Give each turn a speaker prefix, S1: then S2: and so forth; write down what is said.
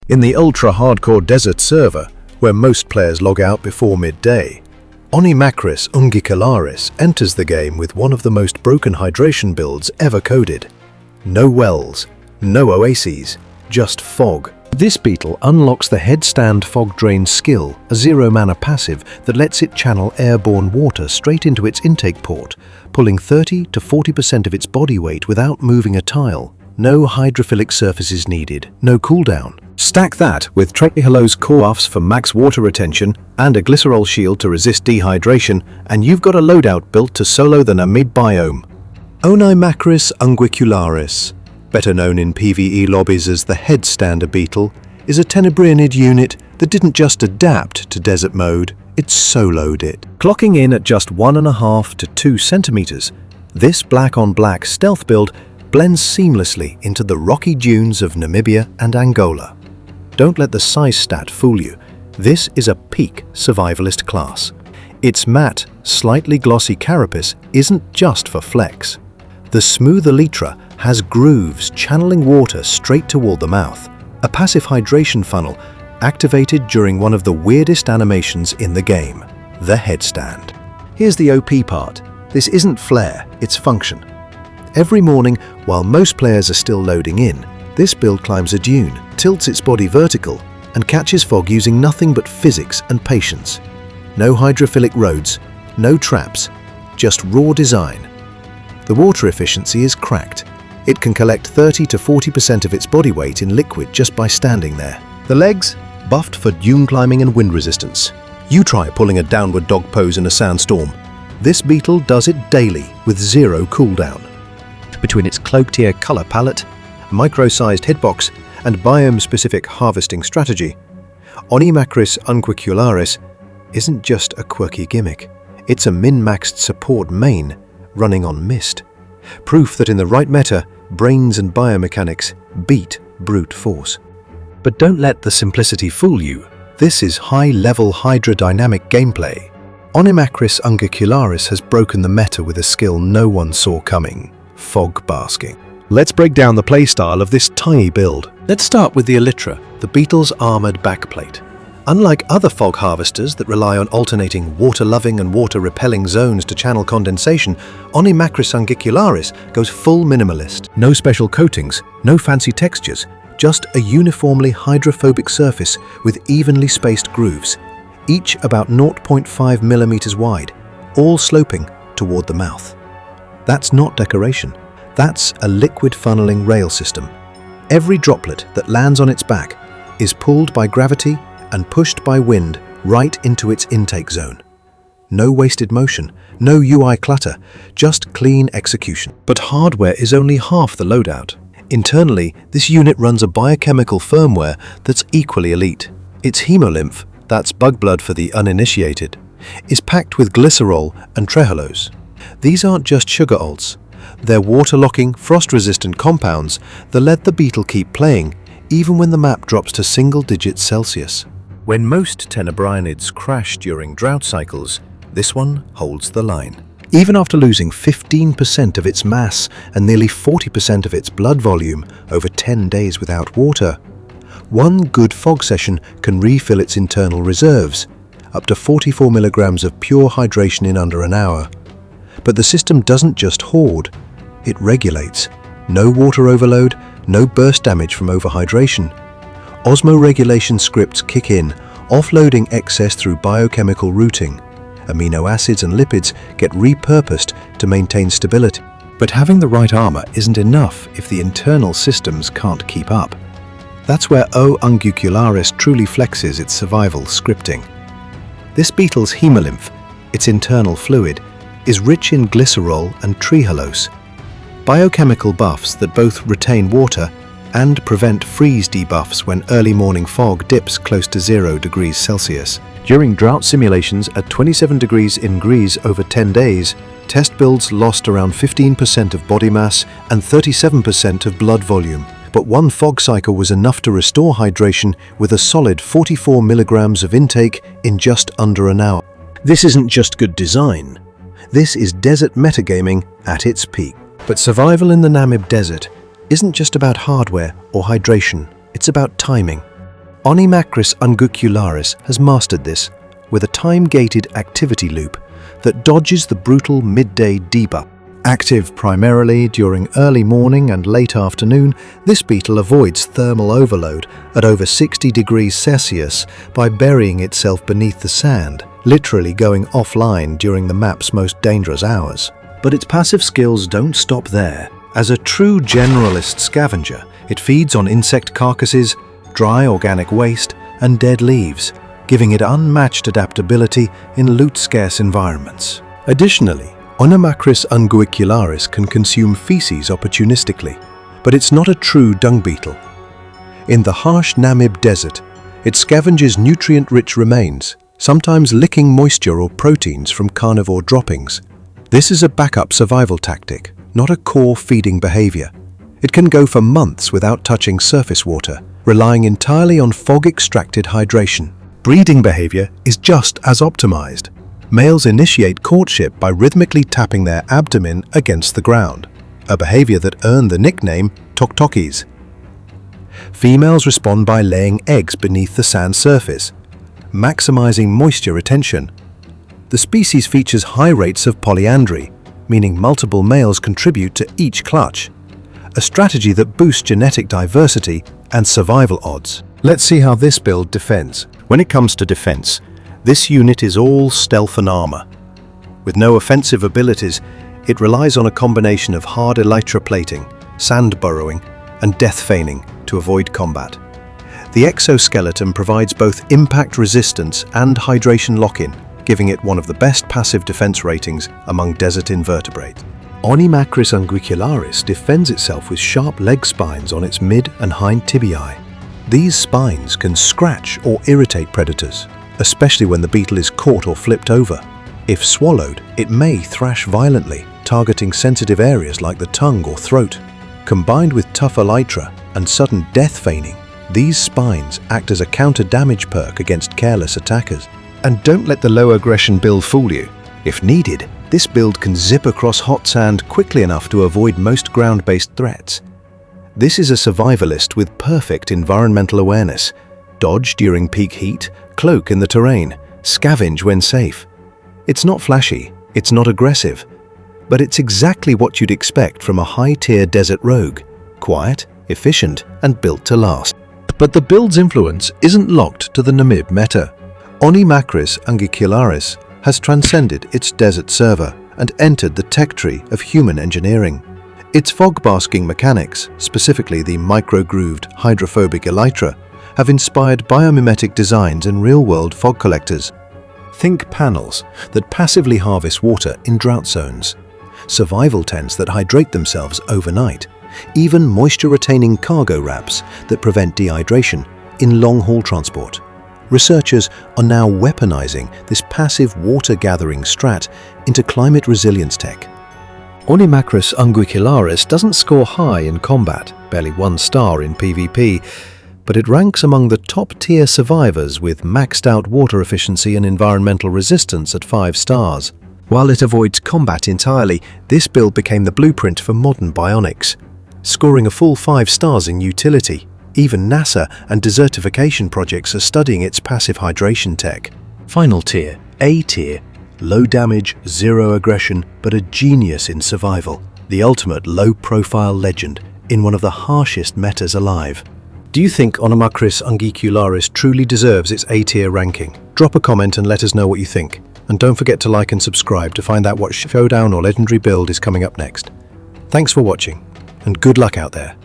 S1: In the ultra-hardcore desert server, where most players log out before midday, Onimakris ungicularis enters the game with one of the most broken hydration builds ever coded. No wells, no oases, just fog. This beetle unlocks the headstand fog drain skill, a zero-mana passive that lets it channel airborne water straight into its intake port, pulling 30 to 40% of its body weight without moving a tile. No hydrophilic surfaces needed, no cooldown. Stack that with Trehalose core buffs for max water retention and a glycerol shield to resist dehydration, and you've got a loadout built to solo the Namib biome. Onimakris unguicularis, better known in PvE lobbies as the headstander beetle, is a tenebrianid unit that didn't just adapt to desert mode, it soloed it. Clocking in at just 1.5 to 2 centimeters, this black-on-black stealth build blends seamlessly into the rocky dunes of Namibia and Angola. Don't let the size stat fool you. This is a peak survivalist class. Its matte, slightly glossy carapace isn't just for flex. The smooth elytra has grooves channeling water straight toward the mouth, a passive hydration funnel activated during one of the weirdest animations in the game, the headstand. Here's the OP part. This isn't flair, it's function. Every morning, while most players are still loading in, this build climbs a dune, tilts its body vertical, and catches fog using nothing but physics and patience. No hydrophilic roads, no traps, just raw design. The water efficiency is cracked. It can collect 30 to 40% of its body weight in liquid just by standing there. The legs, buffed for dune climbing and wind resistance. You try pulling a downward dog pose in a sandstorm. This beetle does it daily with zero cooldown. Between its cloak-tier color palette, micro-sized hitbox, and biome-specific harvesting strategy, Onimakris unguicularis isn't just a quirky gimmick. It's a min-maxed support main running on mist. Proof that in the right meta, brains and biomechanics beat brute force. But don't let the simplicity fool you. This is high-level hydrodynamic gameplay. Onimakris unguicularis has broken the meta with a skill no one saw coming: fog basking. Let's break down the playstyle of this tiny build. Let's start with the elytra, the beetle's armored backplate. Unlike other fog harvesters that rely on alternating water-loving and water-repelling zones to channel condensation, Onimakris unguicularis goes full minimalist. No special coatings, no fancy textures, just a uniformly hydrophobic surface with evenly spaced grooves, each about 0.5 millimeters wide, all sloping toward the mouth. That's not decoration. That's a liquid funneling rail system. Every droplet that lands on its back is pulled by gravity and pushed by wind right into its intake zone. No wasted motion, no UI clutter, just clean execution. But hardware is only half the loadout. Internally, this unit runs a biochemical firmware that's equally elite. Its hemolymph, that's bug blood for the uninitiated, is packed with glycerol and trehalose. These aren't just sugar alts. They're water-locking, frost-resistant compounds that let the beetle keep playing even when the map drops to single-digit Celsius. When most tenebrianids crash during drought cycles, this one holds the line. Even after losing 15% of its mass and nearly 40% of its blood volume over 10 days without water, one good fog session can refill its internal reserves, up to 44 milligrams of pure hydration in under an hour. But the system doesn't just hoard, it regulates. No water overload, no burst damage from overhydration. Osmoregulation scripts kick in, offloading excess through biochemical routing. Amino acids and lipids get repurposed to maintain stability. But having the right armor isn't enough if the internal systems can't keep up. That's where O. unguicularis truly flexes its survival scripting. This beetle's hemolymph, its internal fluid, is rich in glycerol and trehalose, biochemical buffs that both retain water and prevent freeze debuffs when early morning fog dips close to 0 degrees Celsius. During drought simulations at 27 degrees in Greece over 10 days, test builds lost around 15% of body mass and 37% of blood volume. But one fog cycle was enough to restore hydration with a solid 44 milligrams of intake in just under an hour. This isn't just good design. This is desert metagaming at its peak. But survival in the Namib Desert isn't just about hardware or hydration, it's about timing. Onychomacris unguicularis has mastered this with a time-gated activity loop that dodges the brutal midday debuff. Active primarily during early morning and late afternoon, this beetle avoids thermal overload at over 60 degrees Celsius by burying itself beneath the sand, literally going offline during the map's most dangerous hours. But its passive skills don't stop there. As a true generalist scavenger, it feeds on insect carcasses, dry organic waste, and dead leaves, giving it unmatched adaptability in loot-scarce environments. Additionally, Onychomacris unguicularis can consume feces opportunistically, but it's not a true dung beetle. In the harsh Namib desert, it scavenges nutrient-rich remains, sometimes licking moisture or proteins from carnivore droppings. This is a backup survival tactic, not a core feeding behavior. It can go for months without touching surface water, relying entirely on fog-extracted hydration. Breeding behavior is just as optimized. Males initiate courtship by rhythmically tapping their abdomen against the ground, a behavior that earned the nickname toktokis. Females respond by laying eggs beneath the sand surface, maximizing moisture retention. The species features high rates of polyandry, meaning multiple males contribute to each clutch, a strategy that boosts genetic diversity and survival odds. Let's see how this build defends. When it comes to defense, this unit is all stealth and armor. With no offensive abilities, it relies on a combination of hard elytra plating, sand burrowing, and death feigning to avoid combat. The exoskeleton provides both impact resistance and hydration lock-in, giving it one of the best passive defense ratings among desert invertebrates. Onychomacris unguicularis defends itself with sharp leg spines on its mid and hind tibiae. These spines can scratch or irritate predators, especially when the beetle is caught or flipped over. If swallowed, it may thrash violently, targeting sensitive areas like the tongue or throat. Combined with tough elytra and sudden death feigning, these spines act as a counter-damage perk against careless attackers. And don't let the low aggression build fool you. If needed, this build can zip across hot sand quickly enough to avoid most ground-based threats. This is a survivalist with perfect environmental awareness. Dodge during peak heat, cloak in the terrain, scavenge when safe. It's not flashy, it's not aggressive, but it's exactly what you'd expect from a high-tier desert rogue. Quiet, efficient, and built to last. But the build's influence isn't locked to the Namib meta. Onychomacris unguicularis has transcended its desert server and entered the tech tree of human engineering. Its fog-basking mechanics, specifically the micro-grooved hydrophobic elytra, have inspired biomimetic designs in real-world fog collectors. Think panels that passively harvest water in drought zones, survival tents that hydrate themselves overnight, even moisture-retaining cargo wraps that prevent dehydration in long-haul transport. Researchers are now weaponizing this passive water-gathering strat into climate resilience tech. Onychomacris unguicularis doesn't score high in combat, barely 1 star in PvP, but it ranks among the top-tier survivors with maxed-out water efficiency and environmental resistance at 5 stars. While it avoids combat entirely, this build became the blueprint for modern bionics, scoring a full 5 stars in utility. Even NASA and desertification projects are studying its passive hydration tech. Final tier, A tier, low damage, zero aggression, but a genius in survival. The ultimate low-profile legend in one of the harshest metas alive. Do you think Onychomacris unguicularis truly deserves its A-tier ranking? Drop a comment and let us know what you think. And don't forget to like and subscribe to find out what showdown or legendary build is coming up next. Thanks for watching, and good luck out there.